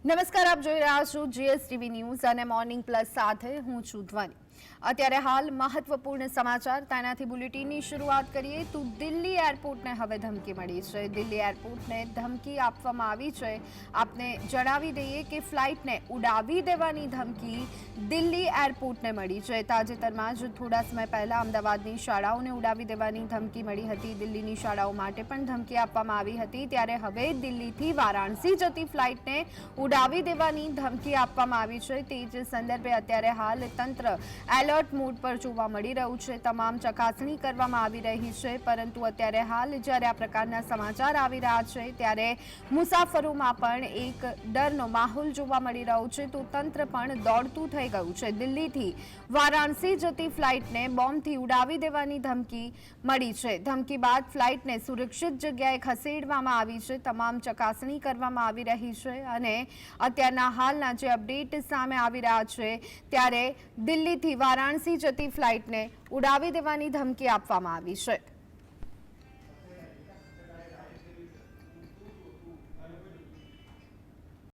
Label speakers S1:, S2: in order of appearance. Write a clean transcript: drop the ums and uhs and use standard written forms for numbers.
S1: નમસ્કાર, આપ જોઈ રહ્યા છો જીએસટીવી ન્યૂઝ અને મોર્નિંગ પ્લસ સાથે હું છું ધ્વની। અત્યારે હાલ મહત્વપૂર્ણ સમાચાર તેનાથી બુલેટિનની શરૂઆત કરીએ તો દિલ્હી એરપોર્ટને હવે ધમકી મળી છે। દિલ્હી એરપોર્ટને ધમકી આપવામાં આવી છે। આપને જણાવી દઈએ કે ફ્લાઇટને ઉડાવી દેવાની ધમકી દિલ્હી એરપોર્ટને મળી છે। તાજેતરમાં જ થોડા સમય પહેલા અમદાવાદની શાળાઓને ઉડાવી દેવાની ધમકી મળી હતી। દિલ્હીની શાળાઓ માટે પણ ધમકી આપવામાં આવી હતી। ત્યારે હવે દિલ્હીથી વારાણસી જતી ફ્લાઇટને ઉડાવી દેવાની ધમકી આપવામાં આવી છે। તે જ સંદર્ભે અત્યારે હાલ તંત્ર એલર્ટ મોડ પર જોવા મળી રહ્યું છે। તમામ ચકાસણી કરવામાં આવી રહી છે, પરંતુ અત્યારે હાલ જ્યારે આ પ્રકારના સમાચાર આવી રહ્યા છે ત્યારે મુસાફરોમાં પણ એક ડરનો માહોલ જોવા મળી રહ્યો છે। તો તંત્ર પણ દોડતું થઈ ગયું છે। દિલ્હીથી વારાણસી જતી ફ્લાઇટને બોમ્બથી ઉડાવી દેવાની ધમકી મળી છે। ધમકી બાદ ફ્લાઇટને સુરક્ષિત જગ્યાએ ખસેડવામાં આવી છે। તમામ ચકાસણી કરવામાં આવી રહી છે અને અત્યારના હાલના જે અપડેટ સામે આવી રહ્યા છે ત્યારે દિલ્હીથી વારાણસી જતી ફ્લાઇટને ઉડાવી દેવાની ધમકી આપવામાં આવી છે।